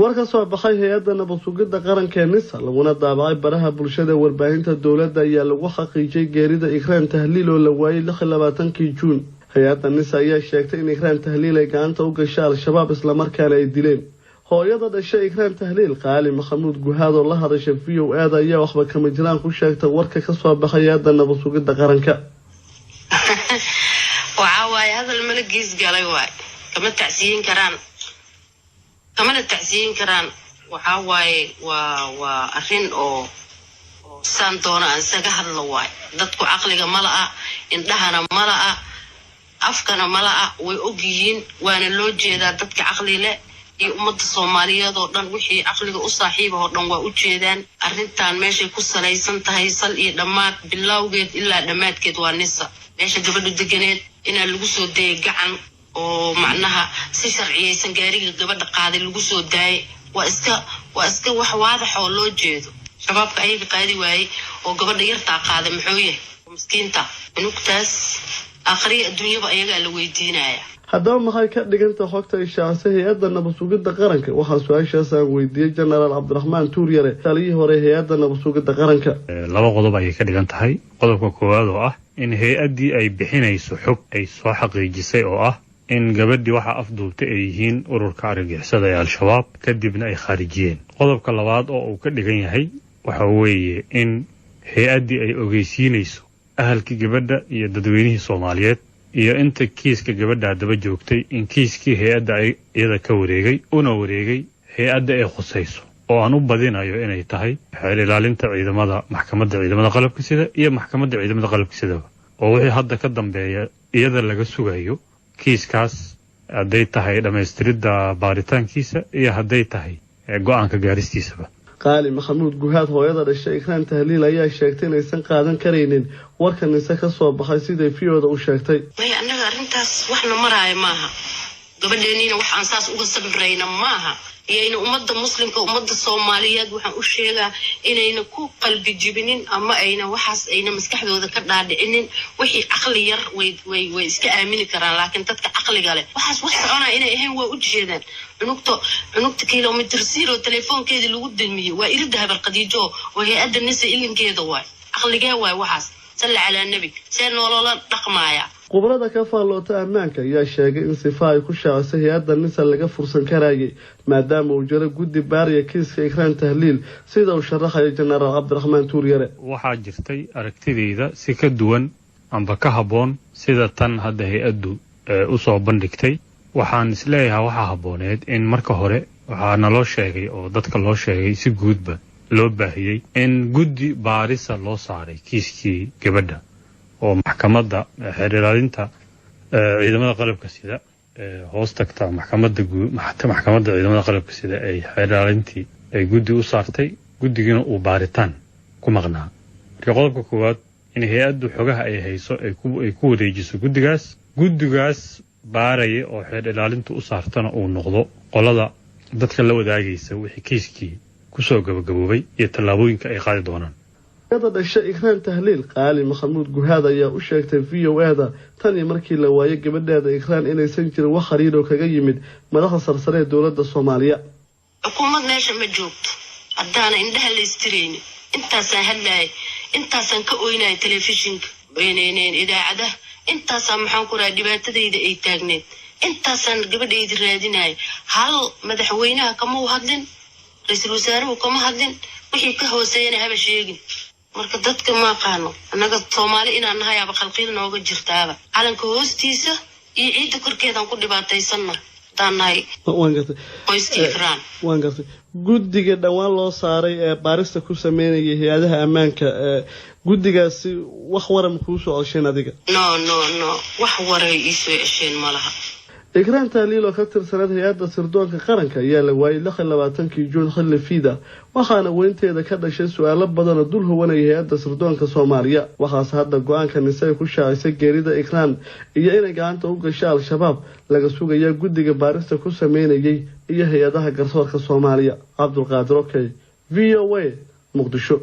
warka soo baxay hay'adda nabad sugidda qaranka NISA laguna daabacay baraha bulshada warbaahinta dawladda ayaa lagu xaqiijiyay geerida Ikraan Tahliil oo la waayay 26 Juun. hay'adda NISA ayaa sheegtay in Ikraan Tahliil ay gacanta u gashay al-shabaab isla markaana ay dileen. hooyada dhashay Ikraan Tahliil Qaali Maxamuud Guhaad oo la hadashay VOA ayaa waxba kama jiraan ku sheegtay warka ka soo baxay hay'adda nabad sugidda qaranka. وعاوي هذا الملك قالي واي كما تعسين كران وعاوي وأخين أو سانتونا أنسجها اللواي ضدك عقلك ملأ إندهنا ملأ أفكنا ملأ ويأجين وأنا اللوجي إذا ضدك عقلي لا يومد الصومالية ضدنا وحي عقلك أصاحبه ضدنا وأجيدان أرنتان ماشي كسر ليسن تهيصل دمات بالله وجد إلا دمات كده ونسا إيش قبل الدجنات إن اللجوء ده جعن ومعناها سيسر عيسى جاري قبل قاعد اللجوء ده واسك واضح والله جيد شباب كأي قاعد واي وقبل يرتع قاعد محويه مسكين تا نكتاس آخري الدنيا بقى يجي الويدينا haddaba maxay ka dhiganta xogta ishaacay hay'adda nabad sugidda qaranka waxa su'aashaas aan weydiiyay General Cabdiraxmaan Tuuryare taliyihii hore hay'adda nabad sugidda qaranka laba qodob ay ka dhigan tahay qodobka koowaad oo ah in hay'addii ay bixinayso xog ay soo xaqiijisay oo ah in gabadhii waxa afduubtay ay yihiin ururka argagixisada ee al-shabaab kadibna ay khaarijiyeen qodobka labaad oo uu ka dhigan yahay waxa weeye in hay'addii ay ogeysiinayso ahalkii gabadha iyo dadweynihii Soomaaliyeed iyo inta kiiska gabadha daba joogtay in kiiskii hay'adda ay iyada ka wareegay hay'adda ay khusayso oo aan u badinayo inay tahay xeel ilaalinta ciidamada maxkamadda ciidamada qalabka sida iyo maxkamadda ciidamada qalabka sida oo wixii hadda ka dambeeya iyada laga sugayo kiiskaas haday tahay dhameystirida baaritaankiisa iyo haday tahay go'aanka gaaristiisaba Qaali Maxamuud Guhaad hooyada dhashay Ikraan Tahliil ayaa sheegtay in aysan qaadan kareynin warka NISA ka soo baxay sidii fiyoda u sheegtay anaga arintaas waxna maraay maaha gabadheeniina waxaan saas uga sabrayna maaha iyayna ummadda muslimka ummadda Soomaaliyeed waxaan u sheegaa inayna ku qalbi jibinin ama ayna waxaas ayna maskaxdooda ka dhaadhicinin wixii aqli yar way iska aamini karaan laakiin dadka aqliga leh waxaas wax soconaa inay ahayn waa u jeedaan cunugta kiiloomitir zero telefoonkeedii lagu dilmiyay waa irida habar qadiijo oo hay'adda NISA ilinkeeda waay aqligee waay waxaas salla ala nabi seen nolol dhaqmaaya qubrada ka faaloota ammaanka ayaa sheegay in sifa ay ku shaacisay hay'adda NISA laga fursan karayay maadaama uu jiro guddi baariya kiiska Ikraan Tahliil sida uu sharaxay General Cabdiraxmaan Tuuryare waxaa jirtay aragtidayda si ka duwan amba ka haboon sida tan hadda hay'addu u soo bandhigtay waxaan isleeyahay waxa habooneed in marka hore waxa naloo sheegay oo dadka loo sheegay si guudba loo baahiyay in guddi baarisa loo saaray kiiskii gabadha oo maxkamadda xeer ilaalinta ciidamada qalabka sida hoos tagta maxkamadda ciidamada qalabka sida ay xeer ilaalintii ay guddi u saartay guddigina uu baaritaan ku maqnaa marka qodobka koowaad in hay'addu xogaha ay hayso ay ku wareejiso guddigaas baaraya oo xeer ilaalinta u saartana uu noqdo qolada dadka la wadaagaysa wixii kiiskii ku soo gabagaboobay iyo tallaabooyinka ay qaadi doonaan hooyada dhashay Ikraan Tahliil Qaali Maxamuud Guhaad ayaa u sheegtay VOA tan iyo markii la waayay gabadheeda Ikraan inaysan jirin wax xiriir oo kaga yimid madaxda sarsare ee dawladda Soomaaliya xukuumad meesha ma joogto haddana indhaha la istireen intaasaan hadlaay intaasaan ka ooynay telefishinka beeneeneen idaacadaha intaasaan maxaan ku raay dhibaatadayda ay taagneed intaasaan gabadheeda raadinay hal madaxweynaha kama hadlin ra'iisul wasaaruhu kama hadlin wixii ka hooseeyana haba sheegin marka dadka ma qaano anaga Soomaali inaan nahay aba qalqiil nooga jirtaaba calanka hoostiisa iyo ciidda korkeedan ku dhibaataysanna taanay waan gartay guddiga dhawaan loo saaray ee baarista ku sameynayay hay'adaha ammaanka guddigaasi wax waran ku soo cesheen adiga no wax waray isoo cesheen malaha Ikraan Tahliil oo ka tirsanad hay'adda sirdoonka qaranka ayaa la waayay 26 Juun xilli fiida waxaana weynteeda ka dhashay su'aalo badan oo dul howanay hay'adda sirdoonka Soomaaliya waxaas hadda go'aanka NISA ku shaacisay geerida Ikraan iyo inay gacanta u gashay al-shabaab laga sugayaa guddiga baarista ku sameynayay iyo hay'adaha garsoorka Soomaaliya Cabdulqaadir VOA Muqdisho